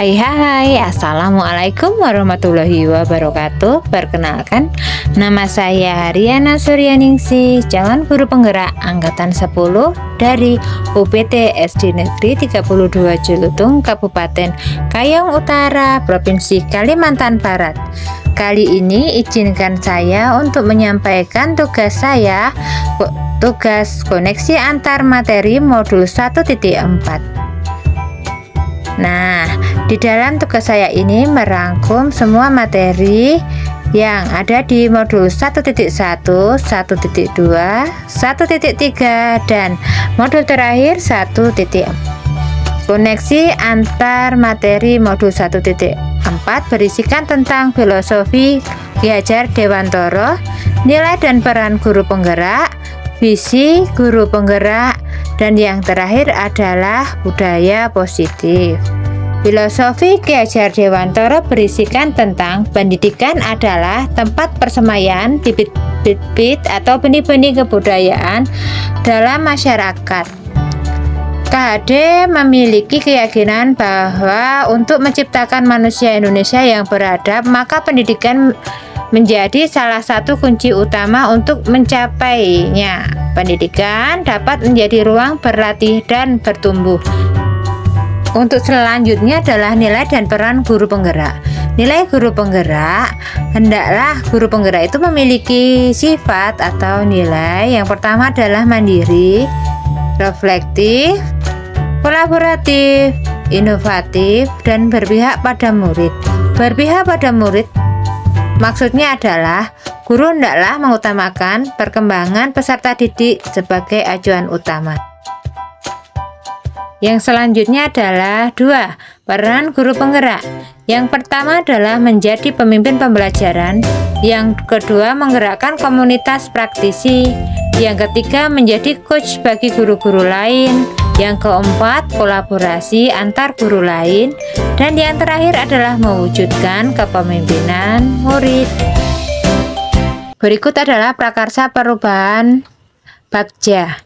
Hai, Assalamualaikum warahmatullahi wabarakatuh. Perkenalkan, nama saya Haryana Suryaningsih, calon guru penggerak Angkatan 10 dari UPT SD Negeri 32 Julutung, Kabupaten Kayong Utara, Provinsi Kalimantan Barat. Kali ini izinkan saya untuk menyampaikan tugas saya, tugas koneksi antar materi modul 1.4. Nah, di dalam tugas saya ini merangkum semua materi yang ada di modul 1.1, 1.2, 1.3 dan modul terakhir 1.4. Koneksi antar materi modul 1.4 berisikan tentang filosofi Ki Hajar Dewantara, nilai dan peran guru penggerak, visi guru penggerak, dan yang terakhir adalah budaya positif. Filosofi Ki Hajar Dewantara berisikan tentang pendidikan adalah tempat persemaian bibit-bibit atau benih-benih kebudayaan dalam masyarakat. KHD memiliki keyakinan bahwa untuk menciptakan manusia Indonesia yang beradab, maka pendidikan menjadi salah satu kunci utama untuk mencapainya. Pendidikan dapat menjadi ruang berlatih dan bertumbuh. Untuk selanjutnya adalah nilai dan peran guru penggerak. Nilai guru penggerak, hendaklah guru penggerak itu memiliki sifat atau nilai. Yang pertama adalah mandiri, reflektif, kolaboratif, inovatif, dan berpihak pada murid. Berpihak pada murid maksudnya adalah guru hendaklah mengutamakan perkembangan peserta didik sebagai acuan utama. Yang selanjutnya adalah 2. Peran guru penggerak. Yang pertama adalah menjadi pemimpin pembelajaran. Yang kedua, menggerakkan komunitas praktisi. Yang ketiga, menjadi coach bagi guru-guru lain. Yang keempat, kolaborasi antar guru lain. Dan yang terakhir adalah mewujudkan kepemimpinan murid. Berikut adalah prakarsa perubahan Bagja.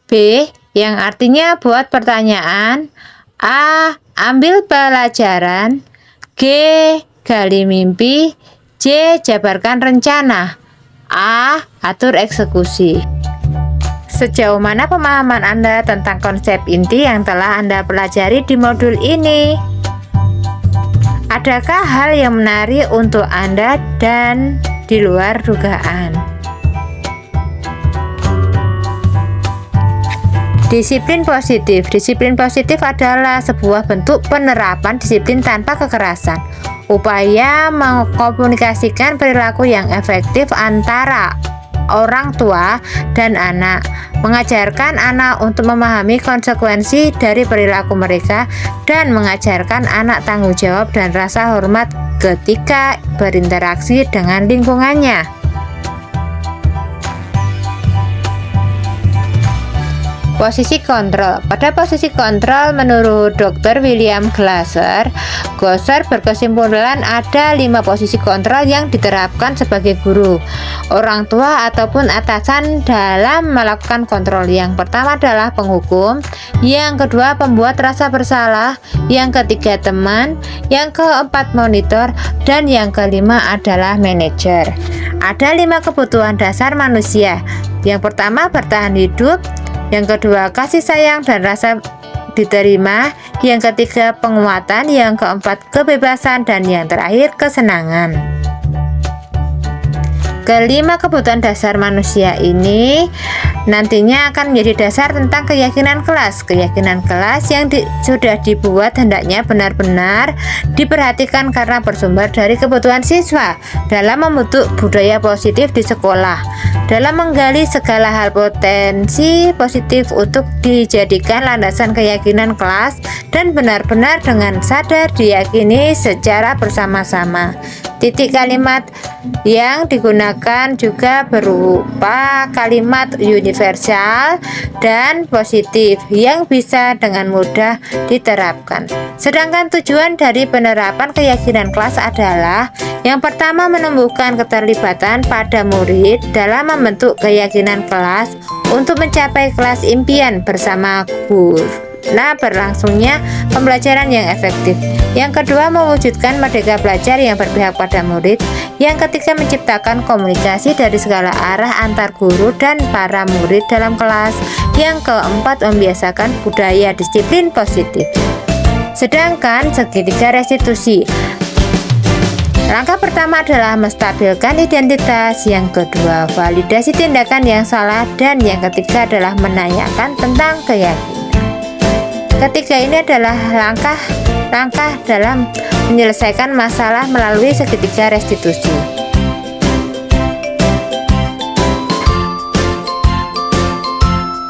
B. Yang artinya buat pertanyaan. A. Ambil pelajaran. G. Gali mimpi. C. Jabarkan rencana. A. Atur eksekusi. Sejauh mana pemahaman Anda tentang konsep inti yang telah Anda pelajari di modul ini? Adakah hal yang menarik untuk Anda dan di luar dugaan? Disiplin positif. Disiplin positif adalah sebuah bentuk penerapan disiplin tanpa kekerasan. Upaya mengkomunikasikan perilaku yang efektif antara orang tua dan anak, mengajarkan anak untuk memahami konsekuensi dari perilaku mereka, dan mengajarkan anak tanggung jawab dan rasa hormat ketika berinteraksi dengan lingkungannya. Posisi kontrol. Pada posisi kontrol, menurut Dr. William Glasser, Gosser berkesimpulan ada 5 posisi kontrol yang diterapkan sebagai guru, orang tua ataupun atasan dalam melakukan kontrol. Yang pertama adalah penghukum, yang kedua pembuat rasa bersalah, yang ketiga teman, yang keempat monitor, dan yang kelima adalah manajer. Ada 5 kebutuhan dasar manusia. Yang pertama bertahan hidup, yang kedua kasih sayang dan rasa diterima, yang ketiga penguatan, yang keempat kebebasan, dan yang terakhir kesenangan. Kelima kebutuhan dasar manusia ini nantinya akan menjadi dasar tentang keyakinan kelas. Keyakinan kelas yang sudah dibuat hendaknya benar-benar diperhatikan karena bersumber dari kebutuhan siswa dalam membentuk budaya positif di sekolah, dalam menggali segala hal potensi positif untuk dijadikan landasan keyakinan kelas dan benar-benar dengan sadar diyakini secara bersama-sama. Titik kalimat yang digunakan juga berupa kalimat universal dan positif yang bisa dengan mudah diterapkan. Sedangkan tujuan dari penerapan keyakinan kelas adalah yang pertama menumbuhkan keterlibatan pada murid dalam membentuk keyakinan kelas untuk mencapai kelas impian bersama guru berlangsungnya pembelajaran yang efektif. Yang kedua, mewujudkan merdeka belajar yang berpihak pada murid. Yang ketiga, menciptakan komunikasi dari segala arah antar guru dan para murid dalam kelas. Yang keempat, membiasakan budaya disiplin positif. Sedangkan segitiga restitusi, langkah pertama adalah menstabilkan identitas, yang kedua validasi tindakan yang salah, dan yang ketiga adalah menanyakan tentang keyakinan. Ketiga ini adalah langkah dalam menyelesaikan masalah melalui segitiga restitusi.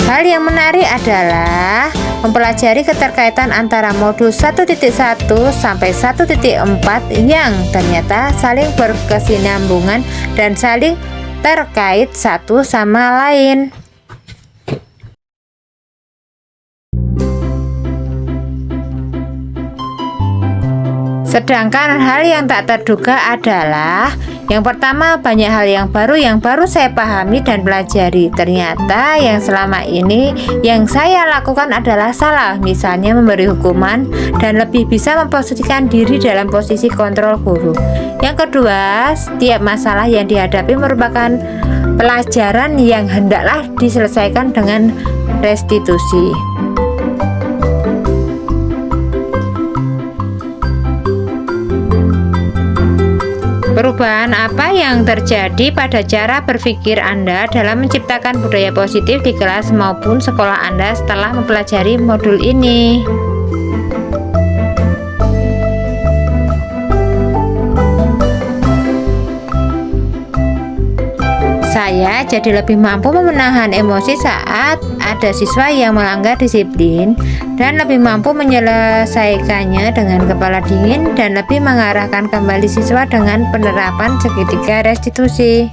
Hal yang menarik adalah mempelajari keterkaitan antara modul 1.1 sampai 1.4 yang ternyata saling berkesinambungan dan saling terkait satu sama lain. Sedangkan hal yang tak terduga adalah yang pertama, banyak hal yang baru saya pahami dan pelajari. Ternyata yang selama ini yang saya lakukan adalah salah, misalnya memberi hukuman dan lebih bisa memposisikan diri dalam posisi kontrol guru. Yang kedua, setiap masalah yang dihadapi merupakan pelajaran yang hendaklah diselesaikan dengan restitusi. Perubahan apa yang terjadi pada cara berpikir Anda dalam menciptakan budaya positif di kelas maupun sekolah Anda setelah mempelajari modul ini? Saya jadi lebih mampu menahan emosi saat ada siswa yang melanggar disiplin dan lebih mampu menyelesaikannya dengan kepala dingin dan lebih mengarahkan kembali siswa dengan penerapan segitiga restitusi.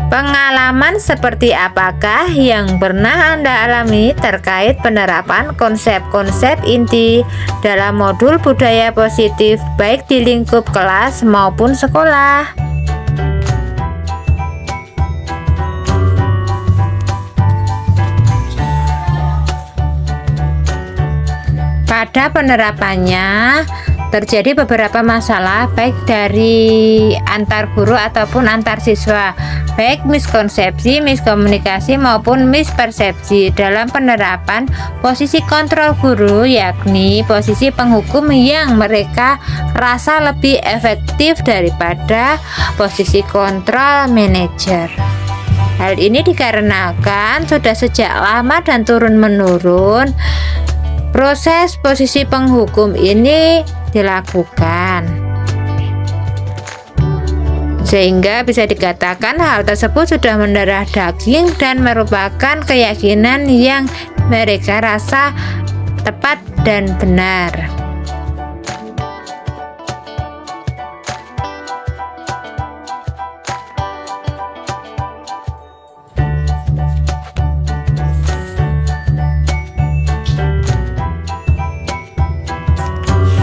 Pengalaman seperti apakah yang pernah Anda alami terkait penerapan konsep-konsep inti dalam modul budaya positif baik di lingkup kelas maupun sekolah? Pada penerapannya terjadi beberapa masalah baik dari antar guru ataupun antar siswa, baik miskonsepsi, miskomunikasi maupun mispersepsi dalam penerapan posisi kontrol guru, yakni posisi penghukum yang mereka rasa lebih efektif daripada posisi kontrol manajer. Hal ini dikarenakan sudah sejak lama dan turun-menurun proses posisi penghukum ini dilakukan, sehingga bisa dikatakan hal tersebut sudah mendarah daging dan merupakan keyakinan yang mereka rasa tepat dan benar.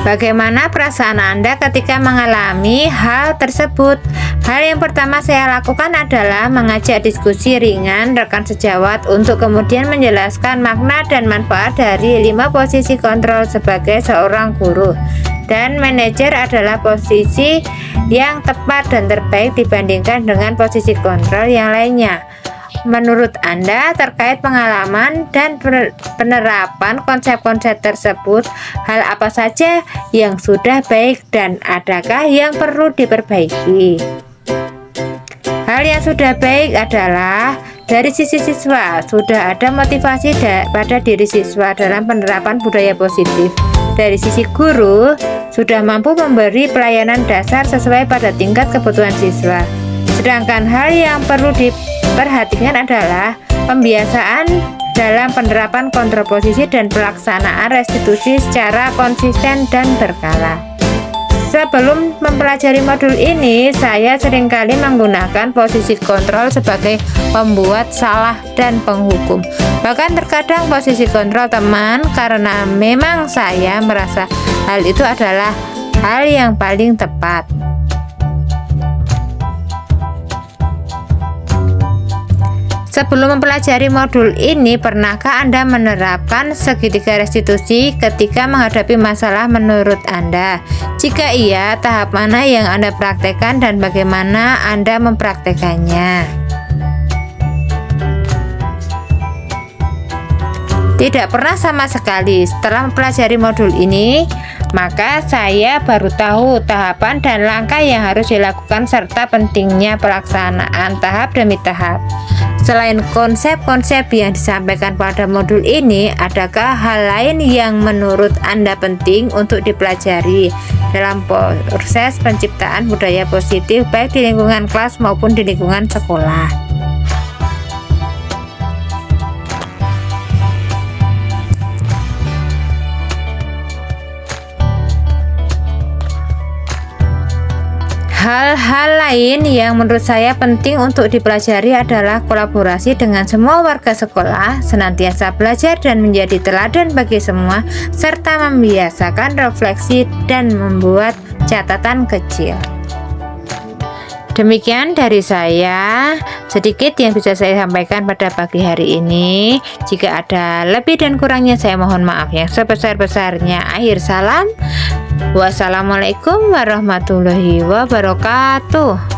Bagaimana perasaan Anda ketika mengalami hal tersebut? Hal yang pertama saya lakukan adalah mengajak diskusi ringan rekan sejawat untuk kemudian menjelaskan makna dan manfaat dari 5 posisi kontrol sebagai seorang guru. Dan manajer adalah posisi yang tepat dan terbaik dibandingkan dengan posisi kontrol yang lainnya. Menurut Anda terkait pengalaman dan penerapan konsep-konsep tersebut, hal apa saja yang sudah baik dan adakah yang perlu diperbaiki? Hal yang sudah baik adalah dari sisi siswa, sudah ada motivasi pada diri siswa dalam penerapan budaya positif. Dari sisi guru, sudah mampu memberi pelayanan dasar sesuai pada tingkat kebutuhan siswa. Sedangkan hal yang perlu diperhatikan adalah pembiasaan dalam penerapan kontrol posisi dan pelaksanaan restitusi secara konsisten dan berkala. Sebelum mempelajari modul ini, saya seringkali menggunakan posisi kontrol sebagai pembuat salah dan penghukum. Bahkan terkadang posisi kontrol teman karena memang saya merasa hal itu adalah hal yang paling tepat. Sebelum mempelajari modul ini, pernahkah Anda menerapkan segitiga restitusi ketika menghadapi masalah menurut Anda? Jika iya, tahap mana yang Anda praktekkan dan bagaimana Anda mempraktekannya? Tidak pernah sama sekali. Setelah mempelajari modul ini, maka saya baru tahu tahapan dan langkah yang harus dilakukan serta pentingnya pelaksanaan tahap demi tahap. Selain konsep-konsep yang disampaikan pada modul ini, adakah hal lain yang menurut Anda penting untuk dipelajari dalam proses penciptaan budaya positif baik di lingkungan kelas maupun di lingkungan sekolah? Hal-hal lain yang menurut saya penting untuk dipelajari adalah kolaborasi dengan semua warga sekolah, senantiasa belajar dan menjadi teladan bagi semua, serta membiasakan refleksi dan membuat catatan kecil. Demikian dari saya, sedikit yang bisa saya sampaikan pada pagi hari ini. Jika ada lebih dan kurangnya, saya mohon maaf yang sebesar-besarnya. Akhir salam. Wassalamualaikum warahmatullahi wabarakatuh.